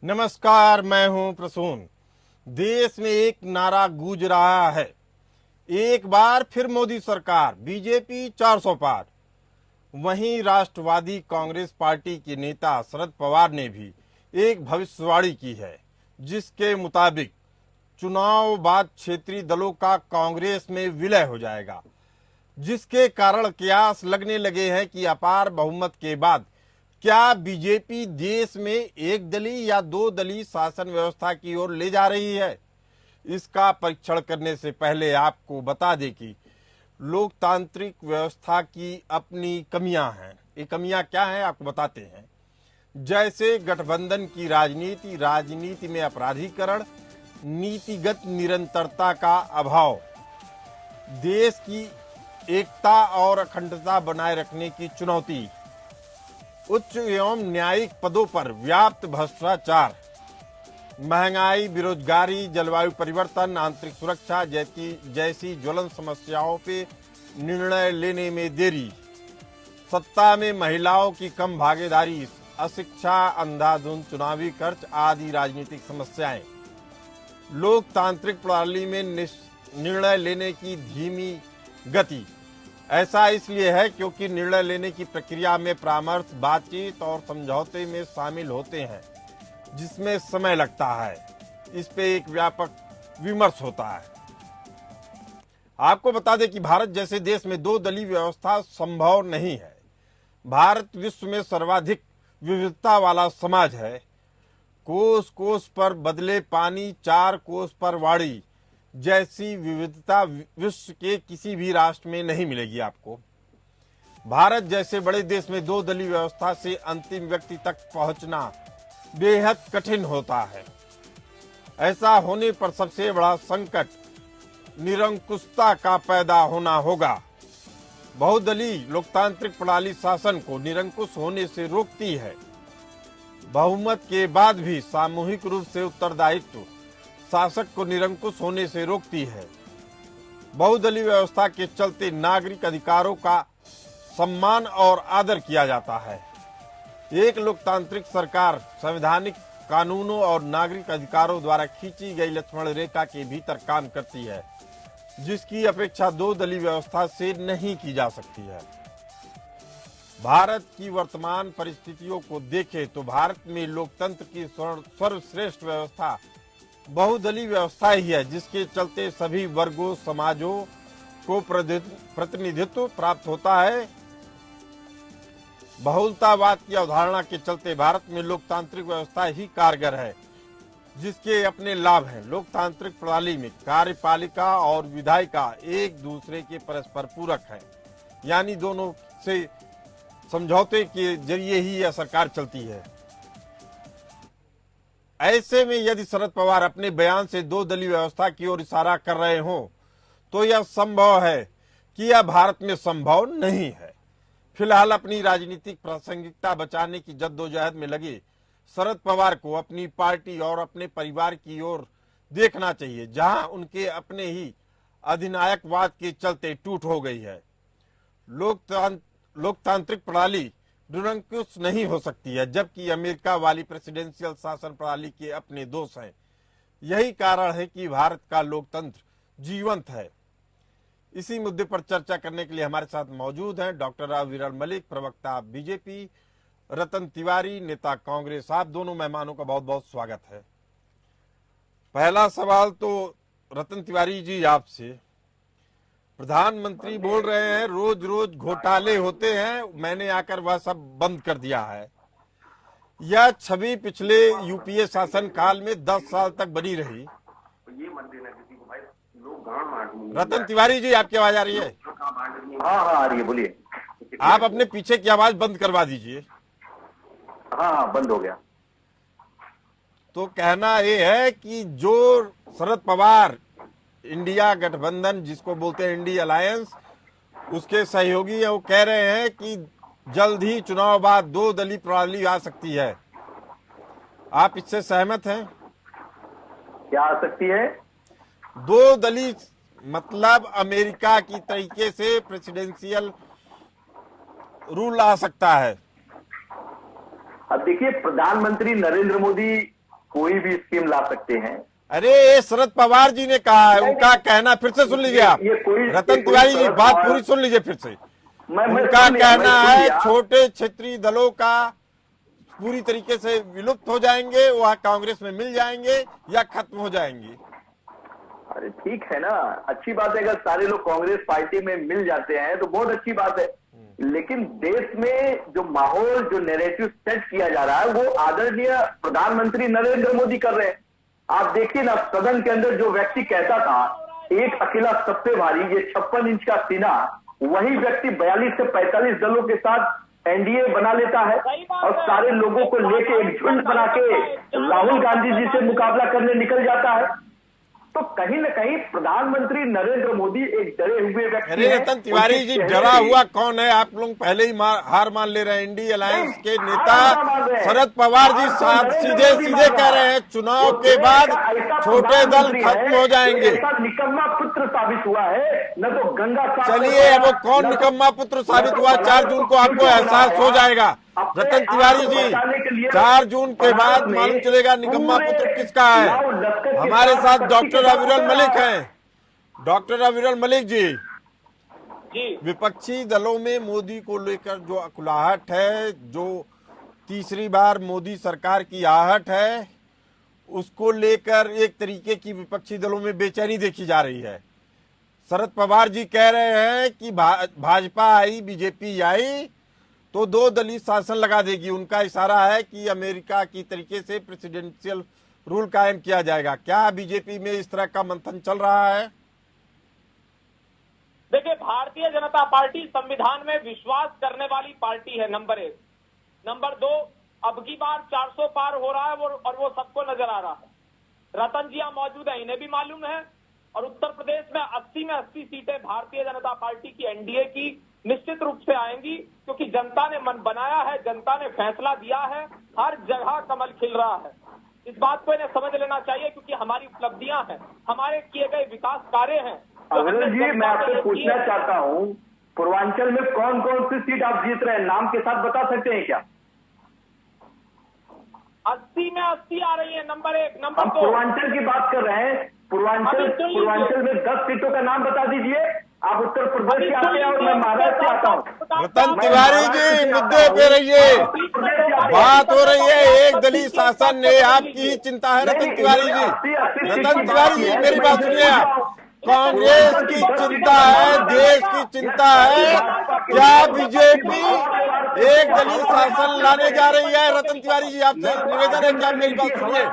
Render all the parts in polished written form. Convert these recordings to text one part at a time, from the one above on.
नमस्कार, मैं हूं प्रसून। देश में एक नारा गूंज रहा है, एक बार फिर मोदी सरकार, बीजेपी 400 पार। वहीं राष्ट्रवादी कांग्रेस पार्टी के नेता शरद पवार ने भी एक भविष्यवाणी की है, जिसके मुताबिक चुनाव बाद क्षेत्रीय दलों का कांग्रेस में विलय हो जाएगा, जिसके कारण कयास लगने लगे हैं कि अपार बहुमत के बाद क्या बीजेपी देश में एक दलीय या दो दलीय शासन व्यवस्था की ओर ले जा रही है। इसका परीक्षण करने से पहले आपको बता दें कि लोकतांत्रिक व्यवस्था की अपनी कमियां हैं। ये कमियां क्या हैं आपको बताते हैं। जैसे गठबंधन की राजनीति में अपराधीकरण, नीतिगत निरंतरता का अभाव, देश की एकता और अखंडता बनाए रखने की चुनौती, उच्च एवं न्यायिक पदों पर व्याप्त भ्रष्टाचार, महंगाई, बेरोजगारी, जलवायु परिवर्तन, आंतरिक सुरक्षा जैसी ज्वलंत समस्याओं पे निर्णय लेने में देरी, सत्ता में महिलाओं की कम भागीदारी, अशिक्षा, अंधाधुंध चुनावी खर्च आदि राजनीतिक समस्याएं, लोकतांत्रिक प्रणाली में निर्णय लेने की धीमी गति। ऐसा इसलिए है क्योंकि निर्णय लेने की प्रक्रिया में परामर्श, बातचीत और समझौते में शामिल होते हैं, जिसमें समय लगता है। इस पे एक व्यापक विमर्श होता है। आपको बता दें कि भारत जैसे देश में दो दलीय व्यवस्था संभव नहीं है। भारत विश्व में सर्वाधिक विविधता वाला समाज है। कोस कोस पर बदले पानी, चार कोस पर वाणी जैसी विविधता विश्व के किसी भी राष्ट्र में नहीं मिलेगी आपको। भारत जैसे बड़े देश में दो दलीय व्यवस्था से अंतिम व्यक्ति तक पहुंचना बेहद कठिन होता है। ऐसा होने पर सबसे बड़ा संकट निरंकुशता का पैदा होना होगा। बहुदलीय लोकतांत्रिक प्रणाली शासन को निरंकुश होने से रोकती है। बहुमत के बाद भी सामूहिक रूप से उत्तरदायित्व शासक को निरंकुश होने से रोकती है। बहुदलीय व्यवस्था के चलते नागरिक अधिकारों का सम्मान और आदर किया जाता है। एक लोकतांत्रिक सरकार संवैधानिक कानूनों और नागरिक अधिकारों द्वारा खींची गई लक्ष्मण रेखा के भीतर काम करती है, जिसकी अपेक्षा दो दलीय व्यवस्था से नहीं की जा सकती है। भारत की वर्तमान परिस्थितियों को देखें तो भारत में लोकतंत्र की सर्वश्रेष्ठ व्यवस्था बहुदलीय व्यवस्था ही है, जिसके चलते सभी वर्गों, समाजों को प्रतिनिधित्व प्राप्त होता है। बहुलतावाद की अवधारणा के चलते भारत में लोकतांत्रिक व्यवस्था ही कारगर है, जिसके अपने लाभ हैं। लोकतांत्रिक प्रणाली में कार्यपालिका और विधायिका एक दूसरे के परस्पर पूरक है, यानी दोनों से समझौते के जरिए ही यह सरकार चलती है। ऐसे में यदि शरद पवार अपने बयान से दो दलीय व्यवस्था की ओर इशारा कर रहे हो, तो यह संभव है कि यह भारत में संभव नहीं है। फिलहाल अपनी राजनीतिक प्रासंगिकता बचाने की जद्दोजहद में लगे शरद पवार को अपनी पार्टी और अपने परिवार की ओर देखना चाहिए, जहां उनके अपने ही अधिनायकवाद के चलते टूट हो गई है। लोकतांत्रिक प्रणाली निरंकुश नहीं हो सकती है, जबकि अमेरिका वाली प्रेसिडेंशियल शासन प्रणाली के अपने दोष हैं। यही कारण है कि भारत का लोकतंत्र जीवंत है। इसी मुद्दे पर चर्चा करने के लिए हमारे साथ मौजूद हैं डॉक्टर विरल मलिक, प्रवक्ता बीजेपी, रतन तिवारी, नेता कांग्रेस। आप दोनों मेहमानों का बहुत बहुत स्वागत है। पहला सवाल तो रतन तिवारी जी आपसे। प्रधानमंत्री बोल रहे हैं रोज रोज घोटाले होते हैं, मैंने आकर वह सब बंद कर दिया है। यह छवि पिछले यूपीए शासन काल में 10 साल तक बनी रही। रतन तिवारी जी, आपकी आवाज आ रही है? हाँ आ रही है, बोलिए। आप अपने पीछे की आवाज बंद करवा दीजिए। हाँ बंद हो गया। तो कहना ये है कि जो शरद पवार इंडिया गठबंधन, जिसको बोलते हैं इंडिया अलायंस, उसके सहयोगी है, वो कह रहे हैं कि जल्द ही चुनाव बाद दो दलीय प्रणाली आ सकती है। आप इससे सहमत हैं? क्या आ सकती है? दो दलीय मतलब अमेरिका की तरीके से प्रेसिडेंशियल रूल आ सकता है। अब देखिए, प्रधानमंत्री नरेंद्र मोदी कोई भी स्कीम ला सकते हैं। अरे ये शरद पवार जी ने कहा है, उनका कहना फिर से सुन लीजिए आप। रतन तिवारी जी बात पूरी सुन लीजिए फिर से। उनका कहना है छोटे क्षेत्रीय दलों का पूरी तरीके से विलुप्त हो जाएंगे, वह कांग्रेस में मिल जाएंगे या खत्म हो जाएंगे। अरे ठीक है ना, अच्छी बात है, अगर सारे लोग कांग्रेस पार्टी में मिल जाते हैं तो बहुत अच्छी बात है। लेकिन देश में जो माहौल, जो नैरेटिव सेट किया जा रहा है वो आदरणीय प्रधानमंत्री नरेंद्र मोदी कर रहे हैं। आप देखिए ना, सदन के अंदर जो व्यक्ति कहता था एक अकेला सब पे भारी, ये 56 इंच का सीना, वही व्यक्ति 42 से 45 दलों के साथ एनडीए बना लेता है और सारे लोगों को लेके एक झुंड बना के राहुल गांधी जी से मुकाबला करने निकल जाता है। तो कहीं न कहीं प्रधानमंत्री नरेंद्र मोदी एक डरे हुए व्यक्ति। अरे रतन तिवारी जी, डरा हुआ कौन है? आप लोग पहले ही हार मान ले रहे हैं। इंडी अलायंस के नेता शरद पवार जी सीधे सीधे कह रहे हैं चुनाव के बाद छोटे दल खत्म हो जाएंगे। निकम्मा पुत्र साबित हुआ है, न तो गंगा। चलिए वो कौन निकम्मा पुत्र साबित हुआ, 4 जून को आपको एहसास हो जाएगा। रतन तिवारी जी, 4 जून के बाद मालूम चलेगा निकम्मा पुत्र किसका है। हमारे साथ डॉक्टर अविरल मलिक हैं। डॉक्टर अविरल मलिक जी, विपक्षी दलों में मोदी को लेकर जो अकुलाहट है, जो तीसरी बार मोदी सरकार की आहट है, उसको लेकर एक तरीके की विपक्षी दलों में बेचैनी देखी जा रही है। शरद पवार जी कह रहे हैं कि भाजपा आई, बीजेपी आई तो 2 दलीय शासन लगा देगी। उनका इशारा है कि अमेरिका की तरीके से प्रेसिडेंशियल रूल कायम किया जाएगा। क्या बीजेपी में इस तरह का मंथन चल रहा है? देखिए, भारतीय जनता पार्टी संविधान में विश्वास करने वाली पार्टी है, नंबर 1। नंबर 2, अब की बार 400 पार हो रहा है और वो सबको नजर आ रहा है। रतन जी यहाँ मौजूद है, इन्हें भी मालूम है। और उत्तर प्रदेश में 80 में 80 सीटें भारतीय जनता पार्टी की, एनडीए की निश्चित रूप से आएंगी, क्योंकि जनता ने मन बनाया है, जनता ने फैसला दिया है। हर जगह कमल खिल रहा है। इस बात को इन्हें समझ लेना चाहिए, क्योंकि हमारी उपलब्धियां हैं, हमारे किए गए विकास कार्य हैं। अविरल जी, मैं आपसे पूछना चाहता हूं, पूर्वांचल में कौन कौन सी सीट आप जीत रहे हैं, नाम के साथ बता सकते हैं क्या? 80 में 80 आ रही है, नंबर 1। नंबर 2, पूर्वांचल की बात कर रहे हैं। पूर्वांचल में 10 सीटों का नाम बता दीजिए। आप उत्तर प्रदेश से आते हैं और मैं महाराष्ट्र से आता हूँ। रतन तिवारी जी, मुद्दे पे रहिए। बात हो रही है एक दलीय शासन ने, आपकी चिंता है रतन तिवारी जी। रतन तिवारी जी, मेरी बात सुनिए आप। कांग्रेस की चिंता है, देश की चिंता है। क्या बीजेपी एक दलीय शासन लाने जा रही है? रतन तिवारी जी, आपसे निवेदन है कि आप मेरी बात सुनिए।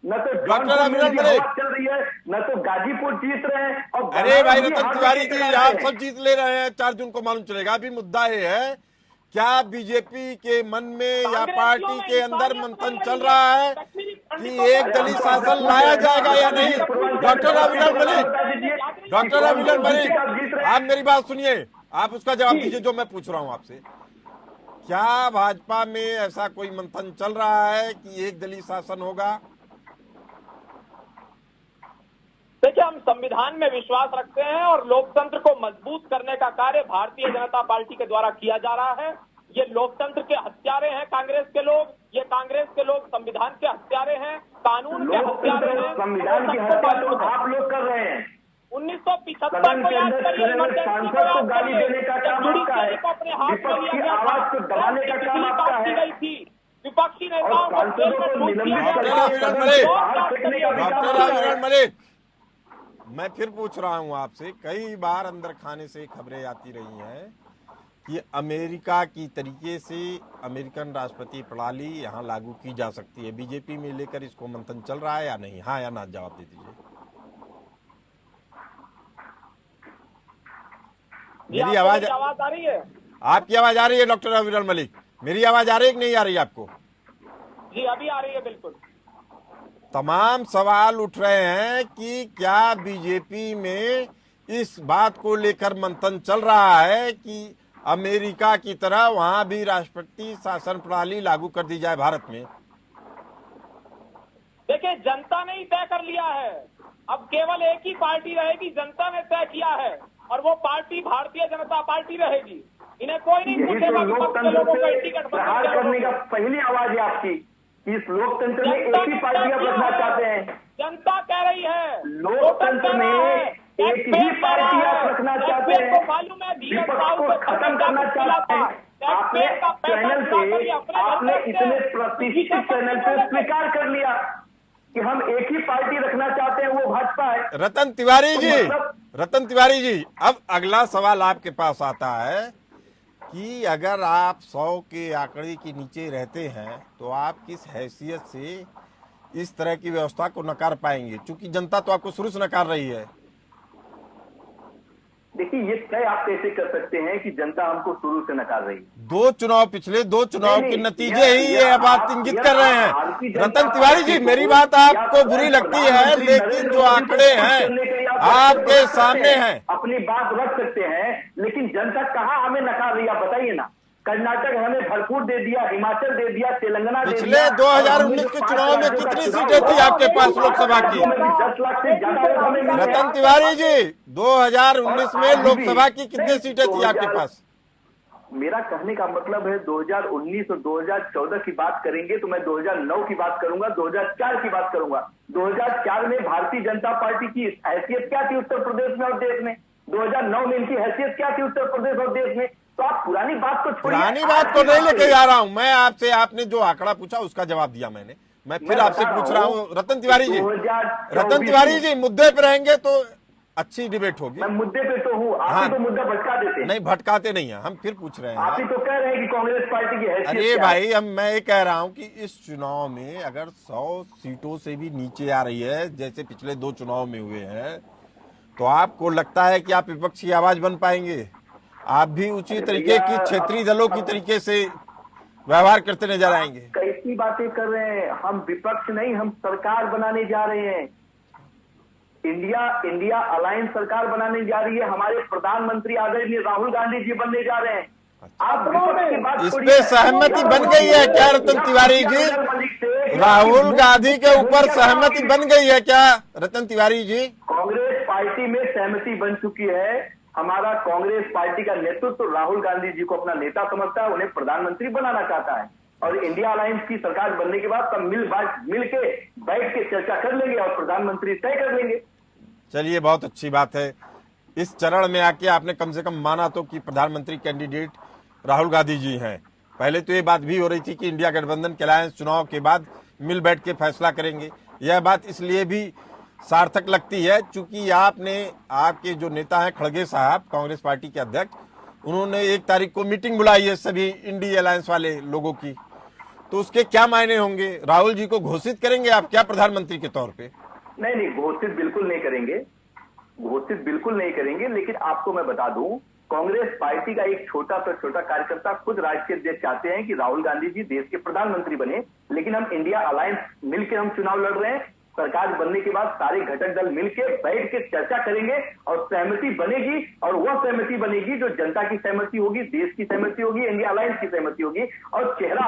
डॉक्टर अविरल मलिक चल रही है, न तो गाजीपुर जीत रहे हैं और अरे भाई रतन तिवारी जी, आप सब जीत ले रहे हैं, 4 जून को मालूम चलेगा। अभी मुद्दा ये है, क्या बीजेपी के मन में या पार्टी के अंदर मंथन चल रहा है कि एक दलीय शासन लाया जाएगा या नहीं? डॉक्टर अविरल मलिक, डॉक्टर अविरल मलिक, आप मेरी बात सुनिए, आप उसका जवाब दीजिए जो मैं पूछ रहा हूं आपसे। क्या भाजपा में ऐसा कोई मंथन चल रहा है कि एक दलीय शासन होगा? देखिए, हम संविधान में विश्वास रखते हैं और लोकतंत्र को मजबूत करने का कार्य भारतीय जनता पार्टी के द्वारा किया जा रहा है। ये लोकतंत्र के हत्यारे हैं कांग्रेस के लोग, ये कांग्रेस के लोग संविधान के हत्यारे हैं, कानून के हत्यारे हैं। संविधान की हत्या तो आप लोग कर रहे हैं। 1975 को याद करिए, इमरजेंसी को याद करिए, जुडिशरी को अपने हाथ में लिया गया था, बिजली काट दी गई थी, विपक्षी नेताओं को जेल में ठूस दिया गया। डॉक्टर अविरल मलिक, मैं फिर पूछ रहा हूं आपसे, कई बार अंदर खाने से खबरें आती रही हैं कि अमेरिका की तरीके से अमेरिकन राष्ट्रपति प्रणाली यहां लागू की जा सकती है। बीजेपी में लेकर इसको मंथन चल रहा है या नहीं? हाँ या ना जवाब दे दीजिए। मेरी आवाज आ रही है? आपकी आवाज आ रही है डॉक्टर अविरल मलिक? मेरी आवाज आ रही है कि नहीं आ रही है आपको? जी, अभी आ रही है, बिल्कुल। तमाम सवाल उठ रहे हैं कि क्या बीजेपी में इस बात को लेकर मंथन चल रहा है कि अमेरिका की तरह वहां भी राष्ट्रपति शासन प्रणाली लागू कर दी जाए भारत में? देखिए, जनता ने ही तय कर लिया है। अब केवल एक ही पार्टी रहेगी, जनता ने तय किया है, और वो पार्टी भारतीय जनता पार्टी रहेगी। इन्हें कोई नहीं पूछेगा कि लोकतंत्र से प्रहार करने का पहली आवाज है आपकी। इस लोकतंत्र में एक ही पार्टी आप रखना चाहते हैं। जनता कह रही है, लोकतंत्र में एक ही पार्टी आप रखना चाहते हैं, मालूम है विपक्ष को खत्म करना चाहते हैं। आपने चैनल पे, आपने इतने प्रतिष्ठित चैनल पे स्वीकार कर लिया कि हम एक ही पार्टी रखना चाहते हैं, वो भाजपा है। रतन तिवारी जी, अब अगला सवाल आपके पास आता है कि अगर आप 100 के आंकड़े के नीचे रहते हैं तो आप किस हैसियत से इस तरह की व्यवस्था को नकार पाएंगे, क्योंकि जनता तो आपको शुरू से नकार रही है। देखिए, ये तय आप कैसे कर सकते हैं कि जनता हमको शुरू से नकार रही है? पिछले दो चुनाव के नतीजे ही ये बात इंगित कर रहे हैं। रतन तिवारी जी, मेरी बात आपको बुरी लगती है, लेकिन जो आंकड़े हैं आपके सामने हैं। अपनी बात रख सकते हैं, लेकिन जनता कहाँ हमें नकार रही है, बताइए ना। कर्नाटक हमें भरपूर दे दिया, हिमाचल दे दिया, तेलंगाना दे पिछले दिया। 2019 के चुनाव में कितनी सीटें थी आपके पास लोकसभा की? 10 लाख से ज्यादा। रतन तिवारी जी, 2019 में लोकसभा की कितनी सीटें थी आपके पास? मेरा कहने का मतलब है 2019 और 2014 की बात करेंगे तो मैं 2009 की बात करूंगा, 2004 की बात करूंगा। 2004 में भारतीय जनता पार्टी की हैसियत क्या थी उत्तर प्रदेश में और देश में? 2009 में इनकी हैसियत क्या थी उत्तर प्रदेश और देश में? तो आप पुरानी बात को छोड़िए। पुरानी बात को नहीं लेके जा रहा हूं मैं आपसे। आपने जो आंकड़ा पूछा उसका जवाब दिया मैंने। मैं फिर आपसे पूछ रहा हूं रतन तिवारी जी, मुद्दे पे रहेंगे तो अच्छी डिबेट होगी। मैं मुद्दे पे तो हूँ, आप ही तो मुद्दा भटका देते हैं। नहीं, भटकाते नहीं है, हम फिर पूछ रहे हैं। आप ही तो कह रहे हैं कि कांग्रेस पार्टी की हैसियत। अरे भाई, मैं ये कह रहा हूं कि इस चुनाव में अगर 100 सीटों से भी नीचे आ रही है, जैसे पिछले 2 चुनाव में हुए हैं, तो आपको लगता है कि आप विपक्ष की आवाज बन पाएंगे? आप भी उसी तरीके की क्षेत्रीय दलों की तरीके से व्यवहार करते नजर आएंगे? कैसी बातें कर रहे हैं? हम विपक्ष नहीं, हम सरकार बनाने जा रहे हैं। इंडिया अलायंस सरकार बनाने जा रही है। हमारे प्रधानमंत्री आदरणीय राहुल गांधी जी बनने जा रहे हैं। आप विपक्ष की बात इस पे सहमति बन गई है क्या रतन तिवारी जी? राहुल गांधी के ऊपर सहमति बन गई है क्या रतन तिवारी जी? कांग्रेस पार्टी में सहमति बन चुकी है। हमारा कांग्रेस पार्टी का नेतृत्व राहुल गांधी जी को अपना नेता समझता है, उन्हें प्रधानमंत्री बनाना चाहता है। और इंडिया अलायंस की सरकार बनने के बाद सब मिल के बैठ के चर्चा कर लेंगे और प्रधानमंत्री तय कर लेंगे। चलिए, बहुत अच्छी बात है। इस चरण में आके आपने कम से कम माना तो कि प्रधानमंत्री कैंडिडेट राहुल गांधी जी हैं। पहले तो ये बात भी हो रही थी कि इंडिया गठबंधन के अलायंस चुनाव के बाद मिल बैठ के फैसला करेंगे। यह बात इसलिए भी सार्थक लगती है क्योंकि आपके जो नेता हैं खड़गे साहब, कांग्रेस पार्टी के अध्यक्ष, उन्होंने 1 तारीख को मीटिंग बुलाई है सभी इंडिया अलायंस वाले लोगों की। तो उसके क्या मायने होंगे? राहुल जी को घोषित करेंगे आप क्या प्रधानमंत्री के तौर पे? नहीं, घोषित बिल्कुल नहीं करेंगे। लेकिन आपको मैं बता दूं, कांग्रेस पार्टी का एक छोटा कार्यकर्ता खुद राष्ट्रीय अध्यक्ष चाहते हैं कि राहुल गांधी जी देश के प्रधानमंत्री बने। लेकिन हम इंडिया अलायंस मिलकर हम चुनाव लड़ रहे हैं। सरकार बनने के बाद सारे घटक दल मिलकर बैठ के चर्चा करेंगे और सहमति बनेगी। और वह सहमति बनेगी जो जनता की सहमति होगी, देश की सहमति होगी, इंडिया अलायंस की सहमति होगी। और चेहरा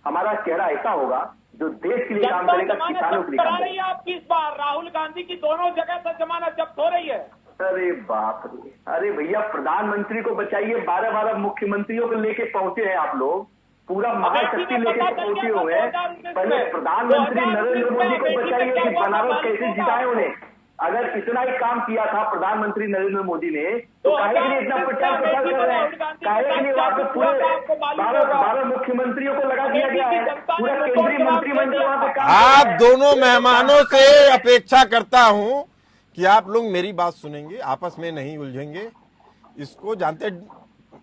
हमारा चेहरा ऐसा होगा जो देश के लिए काम करेगा, किसानों के लिए काम करेगा। आपकी इस बार राहुल गांधी की दोनों जगह से जमानत जब्त हो रही है। अरे बाप रे, अरे भैया, प्रधानमंत्री को बचाइए। 12 मुख्यमंत्रियों को लेके पहुंचे हैं आप लोग, पूरा महाशक्ति लेके पहुंचे हुए हैं। पहले प्रधानमंत्री नरेंद्र मोदी को बचाइए कि बनारस कैसे जिताए उन्हें। अगर इतना ही काम किया था प्रधानमंत्री नरेंद्र मोदी ने तो काहे के लिए इतना प्रचार कर रहे हैं? काहे के लिए वहां पे पूरे 12 मुख्यमंत्रियों को लगा दिया गया है? पूरा केंद्रीय मंत्रिमंडल वहां पे काम। आप दोनों मेहमानों से अपेक्षा करता हूं कि आप लोग मेरी बात सुनेंगे, आपस में नहीं उलझेंगे। इसको जानते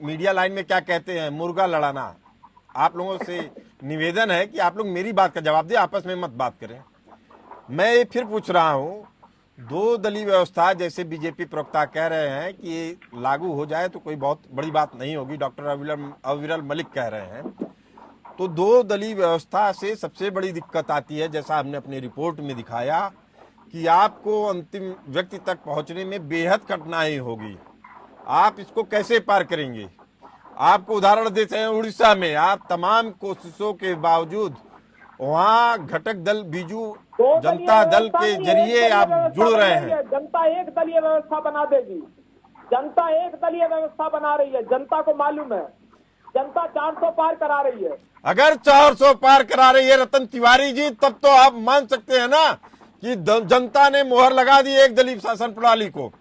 मीडिया लाइन में क्या कहते हैं, मुर्गा लड़ाना। आप लोगों से निवेदन है कि आप लोग मेरी बात का जवाब दें, आपस में मत बात करें। मैं ये फिर पूछ रहा हूं, 2 दलीय व्यवस्था जैसे बीजेपी प्रवक्ता कह रहे हैं कि ये लागू हो जाए तो कोई बहुत बड़ी बात नहीं होगी, डॉक्टर अविरल मलिक कह रहे हैं। तो 2 दलीय व्यवस्था से सबसे बड़ी दिक्कत आती है, जैसा हमने अपनी रिपोर्ट में दिखाया, कि आपको अंतिम व्यक्ति तक पहुंचने में बेहद कठिनाई होगी। आप इसको कैसे पार करेंगे? आपको उदाहरण देते हैं, उड़ीसा में आप तमाम कोशिशों के बावजूद वहाँ घटक दल बीजू जनता दल के जरिए आप जुड़ रहे हैं। जनता एक दलीय व्यवस्था बना देगी। जनता एक दलीय व्यवस्था बना रही है, जनता को मालूम है। जनता 400 पार करा रही है। अगर 400 पार करा रही है रतन तिवारी जी, तब तो आप मान सकते हैं ना कि जनता ने मोहर लगा दी एक दलीप शासन प्रणाली को।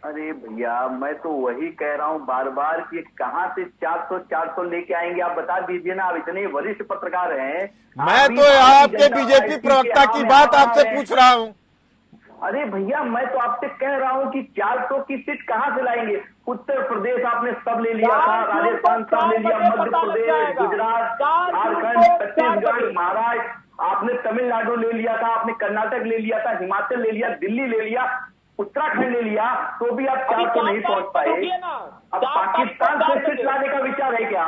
अरे भैया, मैं तो वही कह रहा हूँ बार बार कि कहाँ से 400 लेके आएंगे, आप बता दीजिए ना। आप इतने वरिष्ठ पत्रकार हैं। मैं तो आपके बीजेपी प्रवक्ता की बात आपसे पूछ रहा हूँ। अरे भैया, मैं तो आपसे कह रहा हूँ कि 400 की सीट कहाँ से लाएंगे? उत्तर प्रदेश आपने सब ले लिया था, राजस्थान सब ले लिया, मध्य प्रदेश, गुजरात, झारखंड, छत्तीसगढ़, महाराष्ट्र, आपने तमिलनाडु ले लिया था, आपने कर्नाटक ले लिया था, हिमाचल ले लिया, दिल्ली ले लिया, उत्तराखंड ले लिया, तो भी आप 400 नहीं पहुंच पाए। अब पाकिस्तान से सीट लाने का विचार है क्या?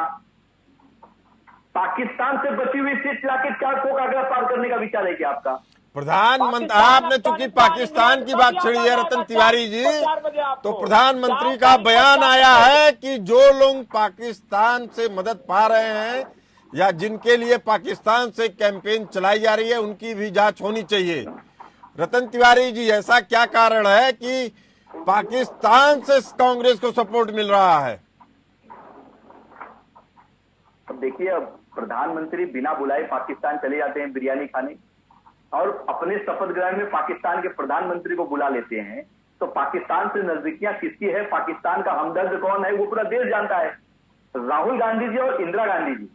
पाकिस्तान से बची हुई सीट लाके 400 का आंकड़ा पार करने का विचार है क्या आपका? प्रधानमंत्री, आपने चूंकि पाकिस्तान की बात छेड़ी है रतन तिवारी जी, तो प्रधानमंत्री का बयान आया है कि जो लोग पाकिस्तान से मदद पा रहे हैं या जिनके लिए पाकिस्तान से कैंपेन चलाई जा रही है, उनकी भी जांच होनी चाहिए। रतन तिवारी जी, ऐसा क्या कारण है कि पाकिस्तान से कांग्रेस को सपोर्ट मिल रहा है? अब देखिए, अब प्रधानमंत्री बिना बुलाए पाकिस्तान चले जाते हैं बिरयानी खाने, और अपने शपथ ग्रहण में पाकिस्तान के प्रधानमंत्री को बुला लेते हैं। तो पाकिस्तान से नजदीकियां किसकी है, पाकिस्तान का हमदर्द कौन है, वो पूरा देश जानता है। राहुल गांधी जी और इंदिरा गांधी जी।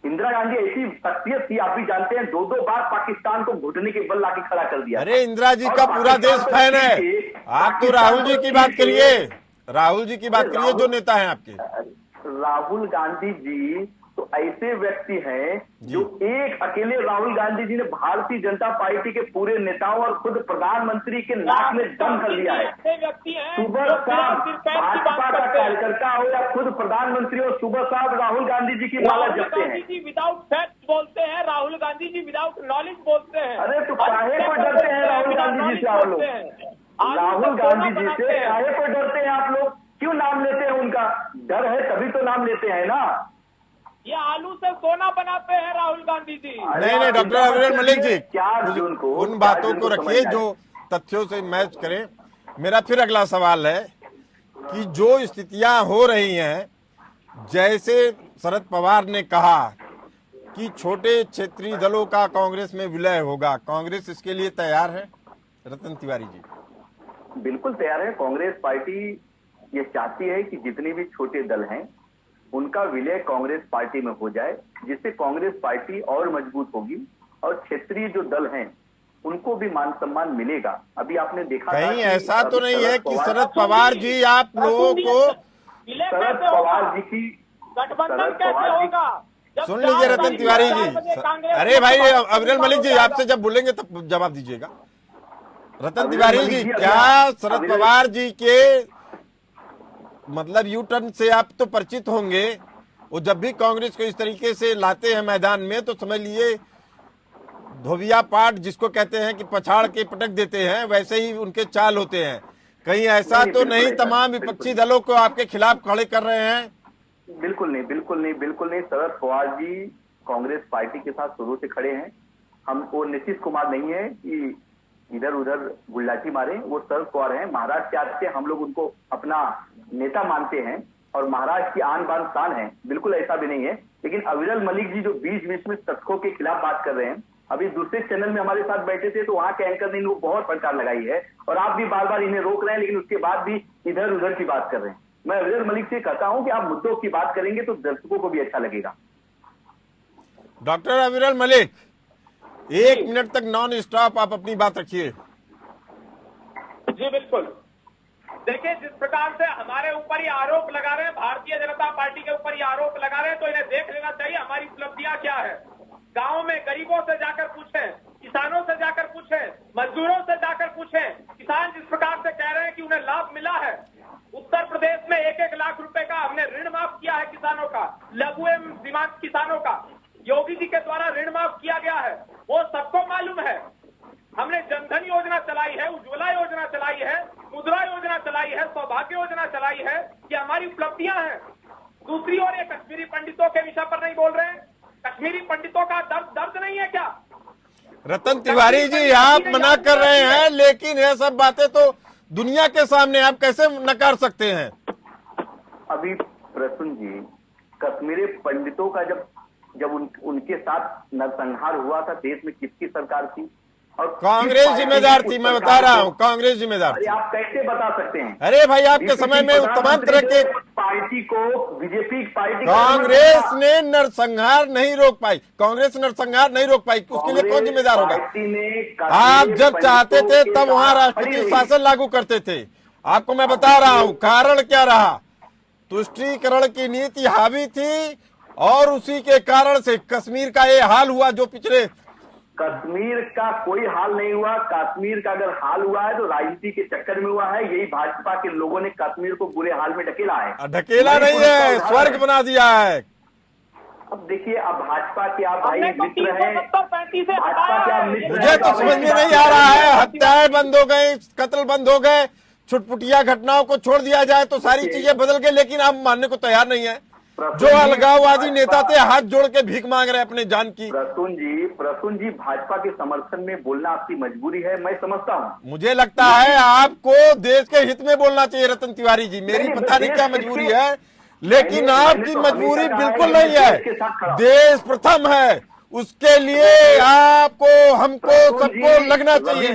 इंदिरा गांधी ऐसी शख्सियत थी, आप भी जानते हैं, 2-2 बार पाकिस्तान को घुटने के बल लाके खड़ा कर दिया। अरे इंदिरा जी का पूरा देश फैन है। आप तो राहुल जी की बात करिए, राहुल जी की बात करिए जो नेता हैं आपके। राहुल गांधी जी तो ऐसे व्यक्ति हैं जो एक अकेले राहुल गांधी जी ने भारतीय जनता पार्टी के पूरे नेताओं और खुद प्रधानमंत्री के नाक में दम कर दिया है। सुबह शाम भाजपा का कार्यकर्ता हो या खुद प्रधानमंत्री हो, सुबह शाम राहुल गांधी जी की माला जपते हैं। राहुल गांधी जी विदाउट फैक्ट बोलते हैं, राहुल गांधी जी विदाउट नॉलेज बोलते हैं। अरे तो काहे को डरते हैं राहुल गांधी जी से आप लोग? राहुल गांधी जी से काहे को डरते हैं आप लोग? क्यों नाम लेते हैं उनका? डर है तभी तो नाम लेते हैं ना। ये आलू से सोना बनाते हैं राहुल गांधी जी। नहीं, डॉक्टर अविरल मलिक जी, उनको उन बातों को रखिए जो तथ्यों से मैच करें। मेरा फिर अगला सवाल है कि जो स्थितियां हो रही हैं, जैसे शरद पवार ने कहा कि छोटे क्षेत्रीय दलों का कांग्रेस में विलय होगा, कांग्रेस इसके लिए तैयार है? रतन तिवारी जी, बिल्कुल तैयार है। कांग्रेस पार्टी ये चाहती है कि जितने भी छोटे दल हैं उनका विलय कांग्रेस पार्टी में हो जाए, जिससे कांग्रेस पार्टी और मजबूत होगी और क्षेत्रीय जो दल हैं उनको भी मान सम्मान मिलेगा। अभी आपने देखा कहीं ऐसा तो नहीं है कि शरद पवार जी आप लोगों को, शरद पवार जी की गठबंधन कैसे होगा? सुन लीजिए रतन तिवारी जी, अरे भाई अविरल मलिक जी, आपसे जब बोलेंगे तब जवाब दीजिएगा। रतन तिवारी जी, क्या शरद पवार जी के मतलब यू टर्न से आप तो परिचित होंगे? वो जब भी कांग्रेस को इस तरीके से लाते हैं मैदान में, तो समझ लिए धोबिया पाट जिसको कहते हैं कि पछाड़ के पटक देते हैं, वैसे ही उनके चाल होते हैं। कहीं ऐसा तो नहीं तमाम विपक्षी दलों को आपके खिलाफ खड़े कर रहे हैं? बिल्कुल नहीं, बिल्कुल नहीं, बिल्कुल नहीं। शरद पवार जी कांग्रेस पार्टी के साथ शुरू से खड़े हैं। हमको नीतीश कुमार नहीं है कि इधर उधर गुल्लाची मारे, वो शरद पवार हैं। महाराष्ट्र के आते हम लोग उनको अपना नेता मानते हैं और महाराष्ट्र की आन बान शान है, बिल्कुल ऐसा भी नहीं है। लेकिन अविरल मलिक जी जो बीच में तथ्यों के खिलाफ बात कर रहे हैं, अभी दूसरे चैनल में हमारे साथ बैठे थे तो वहां के एंकर ने इनको बहुत फटकार लगाई है और आप भी बार बार इन्हें रोक रहे हैं, लेकिन उसके बाद भी इधर उधर की बात कर रहे हैं। मैं अविरल मलिक से कहता हूं कि आप मुद्दों की बात करेंगे तो दर्शकों को भी अच्छा लगेगा। डॉक्टर अविरल मलिक, 1 मिनट तक नॉन स्टॉप आप अपनी बात रखिए। जी बिल्कुल। देखिए, जिस प्रकार से हमारे ऊपर ये आरोप लगा रहे हैं, भारतीय जनता पार्टी के ऊपर ये आरोप लगा रहे हैं, तो इन्हें देख लेना चाहिए हमारी उपलब्धियां क्या है। गांव में गरीबों से जाकर पूछें, किसानों से जाकर पूछें, मजदूरों से जाकर पूछें। किसान जिस प्रकार से कह रहे हैं कि उन्हें लाभ मिला है, उत्तर प्रदेश में 1-1 लाख रुपए का हमने ऋण माफ किया है किसानों का, लघु एवं सीमांत किसानों का योगी जी के द्वारा ऋण माफ किया गया है, वो सबको मालूम है। हमने जनधन योजना चलाई है, उज्ज्वला योजना चलाई है, मुद्रा योजना चलाई है, सौभाग्य योजना चलाई है, ये हमारी उपलब्धियां हैं। दूसरी ओर ये कश्मीरी पंडितों के विषय पर नहीं बोल रहे हैं। कश्मीरी पंडितों का दर्द नहीं है क्या? रतन तिवारी जी, आप मना कर रहे हैं, लेकिन ये सब बातें तो दुनिया के सामने आप कैसे नकार सकते हैं? अभी प्रसून जी, कश्मीरी पंडितों का जब उनके साथ नरसंहार हुआ था, देश में किसकी सरकार थी और कांग्रेस जिम्मेदार थी, मैं बता रहा हूँ, कांग्रेस जिम्मेदार अरे थी। आप कैसे बता सकते हैं? अरे भाई, आपके समय में तमाम तरह के पार्टी को, बीजेपी पार्टी कांग्रेस ने नरसंहार नहीं रोक पाई, कांग्रेस नरसंहार नहीं रोक पाई, उसके लिए कौन जिम्मेदार होगा? आप जब चाहते थे तब वहां राष्ट्रपति शासन लागू करते थे। आपको मैं बता रहा हूं कारण क्या रहा। तुष्टीकरण की नीति हावी थी और उसी के कारण से कश्मीर का ये हाल हुआ जो पिछले। कश्मीर का कोई हाल नहीं हुआ। कश्मीर का अगर हाल हुआ है तो राजनीति के चक्कर में हुआ है। यही भाजपा के लोगों ने कश्मीर को बुरे हाल में ढकेला है। ढकेला नहीं है, स्वर्ग बना दिया है। अब देखिए, अब भाजपा के आप भाई हमने तो मित्र हैं, 370-35 से भाजपा के आप मित्र मुझे तो समझ में नहीं आ रहा है, हत्याएं बंद हो गई, कत्ल बंद हो गए, छुटपुटिया घटनाओं को छोड़ दिया जाए तो सारी चीजें बदल गई, लेकिन आप मानने को तैयार नहीं है। जो अलगाववादी नेता थे हाथ जोड़ के भीख मांग रहे अपने जान की। प्रसून जी, भाजपा के समर्थन में बोलना आपकी मजबूरी है, मैं समझता हूँ। मुझे लगता है आपको देश के हित में बोलना चाहिए रतन तिवारी जी। मेरी पता नहीं क्या मजबूरी है, लेकिन आपकी मजबूरी बिल्कुल नहीं है। देश प्रथम है, उसके लिए आपको, हमको, सबको लगना चाहिए।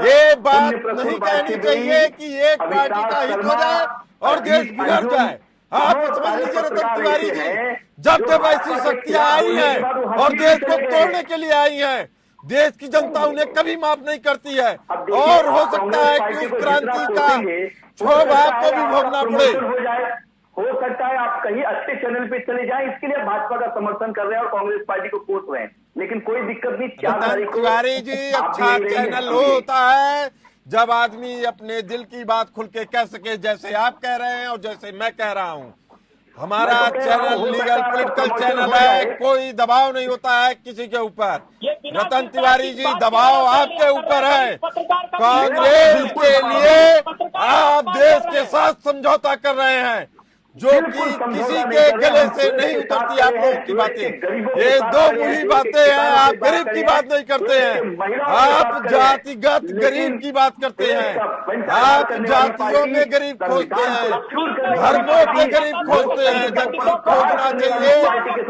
ये बात नहीं कहनी चाहिए कि एक पार्टी का हित हो जाए और देश बिगड़ जाए। आप समझ लीजिए रतन तिवारी जी, जब ऐसी शक्तियां आई हैं और देश को तोड़ने के लिए आई हैं, देश की जनता उन्हें कभी माफ नहीं करती है और हो सकता है कि उस क्रांति का क्षोभ आपको भी भोगना पड़े। हो सकता है आप कहीं अच्छे चैनल पे चले जाएं, इसके लिए भाजपा का समर्थन कर रहे हैं और कांग्रेस पार्टी को कोस रहे हैं, लेकिन कोई दिक्कत नहीं। 4 तारीख को तिवारी जी, अच्छा चैनल होता है जब आदमी अपने दिल की बात खुल के कह सके, जैसे आप कह रहे हैं और जैसे मैं कह रहा हूं। हमारा चैनल लीगल पॉलिटिकल चैनल है, कोई दबाव नहीं होता है किसी के ऊपर। रतन तिवारी जी, दबाव आपके ऊपर है। कांग्रेस के लिए आप देश के साथ समझौता कर रहे हैं जो कि किसी के गले से नहीं उतरती। आप लोगों की बातें, ये दो बुरी बातें हैं। आप गरीब की बात नहीं करते हैं, आप जातिगत गरीब की बात करते हैं। आप जातियों में गरीब खोजते हैं, धर्मों के गरीब खोजते हैं, जबकि खोजना चाहिए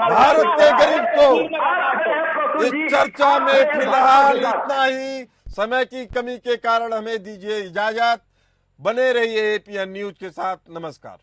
भारत के गरीब को। इस चर्चा में फिलहाल इतना ही। समय की कमी के कारण हमें दीजिए इजाजत। बने रहिए एपीएन न्यूज के साथ। नमस्कार।